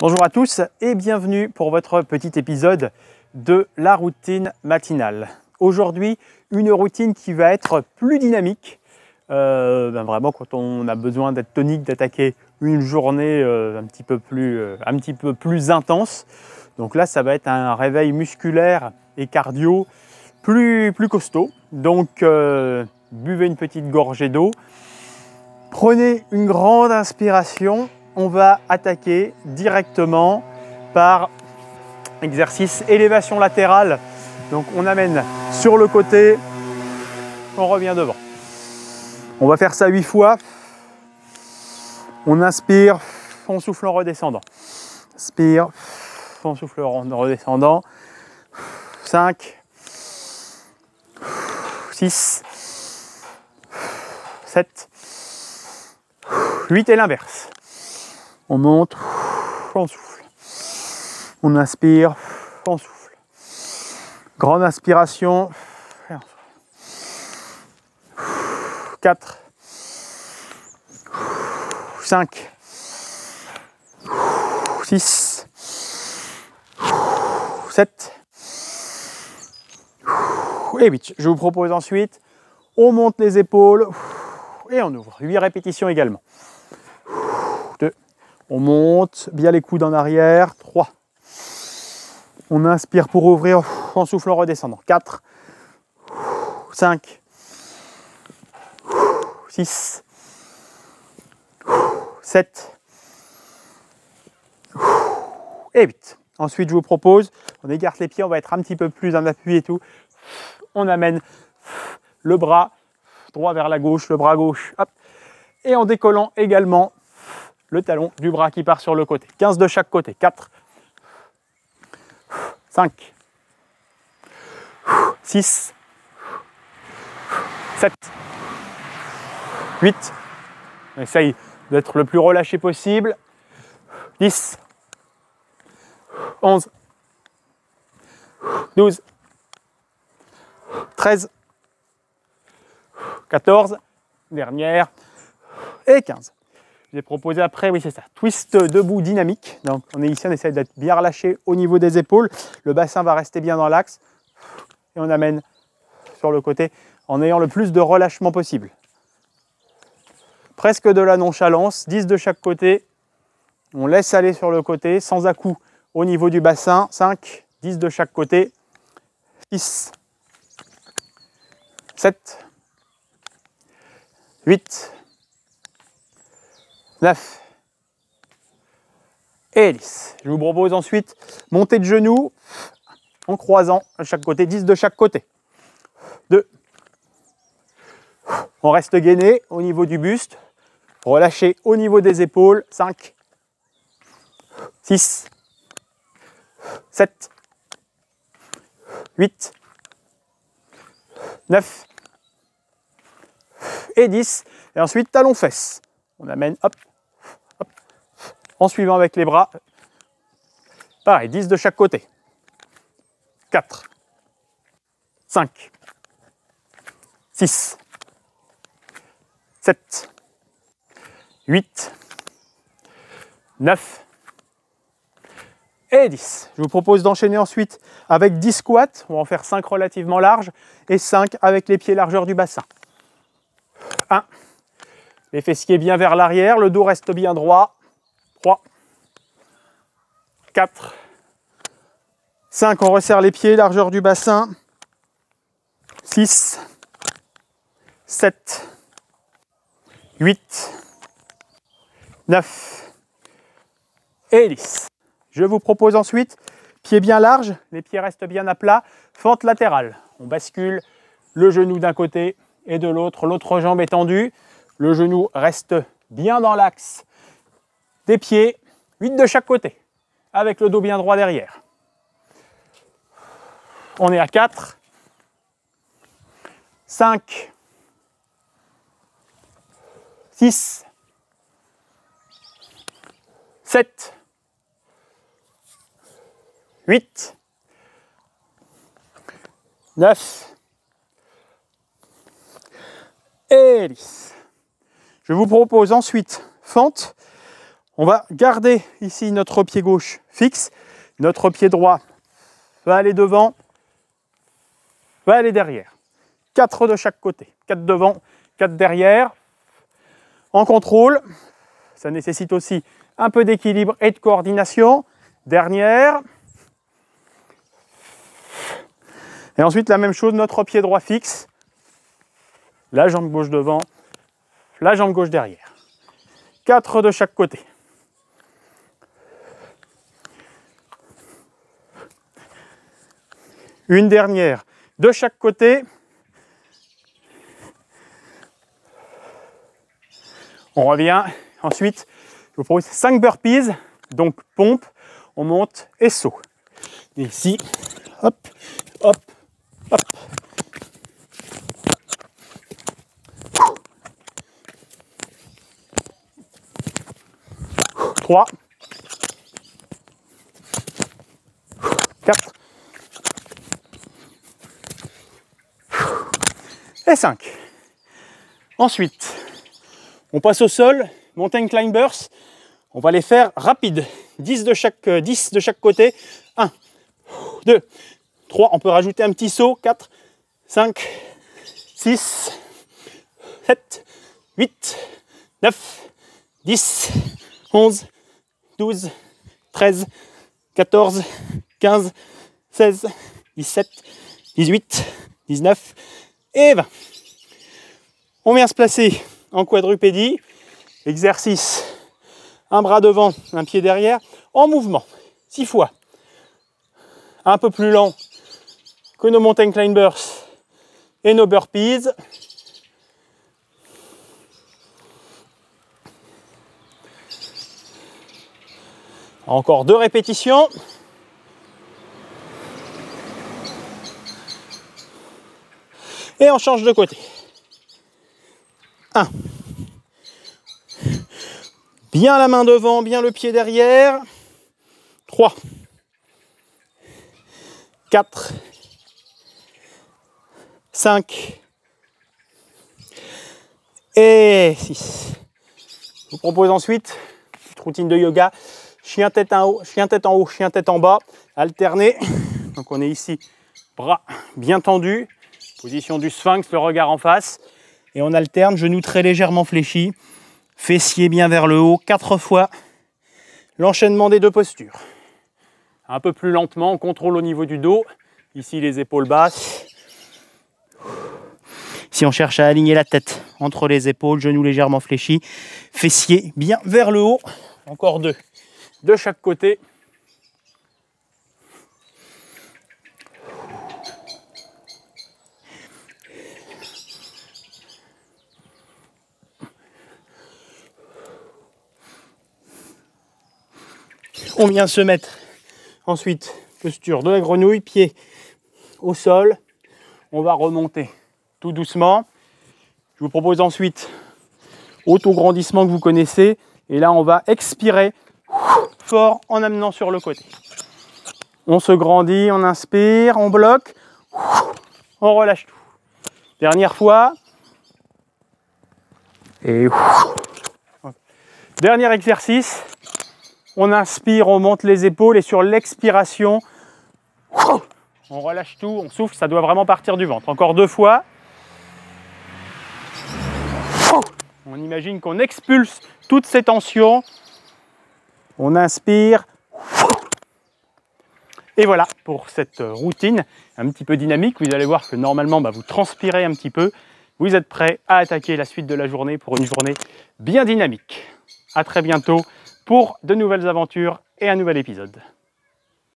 Bonjour à tous et bienvenue pour votre petit épisode de la routine matinale. Aujourd'hui, une routine qui va être plus dynamique. Vraiment, quand on a besoin d'être tonique, d'attaquer une journée un petit peu plus intense. Donc là, ça va être un réveil musculaire et cardio plus costaud. Donc, buvez une petite gorgée d'eau. Prenez une grande inspiration. On va attaquer directement par exercice élévation latérale. Donc on amène sur le côté, on revient devant. On va faire ça 8 fois. On inspire, on souffle en redescendant. Inspire, on souffle en redescendant. 5, 6, 7, 8 et l'inverse. On monte, on souffle. On inspire, on souffle. Grande inspiration. 4, 5, 6, 7 et 8. Je vous propose ensuite, on monte les épaules et on ouvre. 8 répétitions également. 2. On monte bien les coudes en arrière. 3. On inspire pour ouvrir en soufflant en redescendant. 4. 5. 6. 7. Et 8. Ensuite, je vous propose, on écarte les pieds, on va être un petit peu plus en appui et tout. On amène le bras droit vers la gauche, le bras gauche. Hop. Et en décollant également le talon du bras qui part sur le côté. 15 de chaque côté. 4, 5, 6, 7, 8. On essaye d'être le plus relâché possible. 10, 11, 12, 13, 14, dernière, et 15. Je vais proposer après, oui c'est ça, twist debout dynamique. Donc on est ici, on essaie d'être bien relâché au niveau des épaules. Le bassin va rester bien dans l'axe. Et on amène sur le côté en ayant le plus de relâchement possible. Presque de la nonchalance, 10 de chaque côté. On laisse aller sur le côté, sans à-coups au niveau du bassin. 5, 10 de chaque côté. 6, 7, 8, 9 et 10. Je vous propose ensuite montée de genoux en croisant à chaque côté, 10 de chaque côté. 2. On reste gainé au niveau du buste, relâché au niveau des épaules. 5, 6, 7, 8, 9 et 10. Et ensuite, talons-fesses. On amène, hop, hop, en suivant avec les bras. Pareil, 10 de chaque côté. 4, 5, 6, 7, 8, 9 et 10. Je vous propose d'enchaîner ensuite avec 10 squats. On va en faire 5 relativement larges et 5 avec les pieds largeur du bassin. 1. Les fessiers bien vers l'arrière, le dos reste bien droit. 3, 4, 5, on resserre les pieds, largeur du bassin. 6, 7, 8, 9 et 10. Je vous propose ensuite, pieds bien larges, les pieds restent bien à plat, fente latérale. On bascule le genou d'un côté et de l'autre, l'autre jambe est tendue. Le genou reste bien dans l'axe des pieds, 8 de chaque côté, avec le dos bien droit derrière. On est à 4, 5, 6, 7, 8, 9 et 10. Je vous propose ensuite fente On va garder ici notre pied gauche fixe. Notre pied droit va aller devant, va aller derrière. 4 de chaque côté. 4 devant, 4 derrière. En contrôle, ça nécessite aussi un peu d'équilibre et de coordination. Dernière. Et ensuite, la même chose, notre pied droit fixe. La jambe gauche devant, la jambe gauche derrière. 4 de chaque côté. Une dernière de chaque côté. On revient. Ensuite, je vous propose 5 burpees. Donc pompe, on monte et saut. Et ici, hop, hop, hop. 3, 4 et 5. Ensuite, on passe au sol, mountain climbers. On va les faire rapides. 10 de chaque côté. 1, 2, 3. On peut rajouter un petit saut. 4, 5, 6, 7, 8, 9, 10, 11, 12, 13, 14, 15, 16, 17, 18, 19 et 20. On vient se placer en quadrupédie. Exercice, un bras devant, un pied derrière, en mouvement. 6 fois. Un peu plus lent que nos mountain climbers et nos burpees. Encore 2 répétitions. Et on change de côté. 1. Bien la main devant, bien le pied derrière. 3. 4. 5. Et 6. Je vous propose ensuite une petite routine de yoga. Chien tête en haut, chien tête en haut, chien tête en bas. Alterné. Donc on est ici, bras bien tendus. Position du sphinx, le regard en face. Et on alterne, genoux très légèrement fléchis. Fessiers bien vers le haut, 4 fois. L'enchaînement des 2 postures. Un peu plus lentement, on contrôle au niveau du dos. Ici, les épaules basses. Si on cherche à aligner la tête entre les épaules, genoux légèrement fléchis. Fessiers bien vers le haut. Encore 2 de chaque côté. On vient se mettre ensuite, posture de la grenouille, pied au sol. On va remonter tout doucement. Je vous propose ensuite auto-grandissement que vous connaissez. Et là, on va expirer fort en amenant sur le côté. On se grandit, on inspire, on bloque, on relâche tout. Dernière fois. Et dernier exercice. On inspire, on monte les épaules et sur l'expiration, on relâche tout, on souffle, ça doit vraiment partir du ventre. Encore 2 fois. On imagine qu'on expulse toutes ces tensions. On inspire. Et voilà pour cette routine un petit peu dynamique. Vous allez voir que normalement, vous transpirez un petit peu. Vous êtes prêts à attaquer la suite de la journée pour une journée bien dynamique. À très bientôt pour de nouvelles aventures et un nouvel épisode.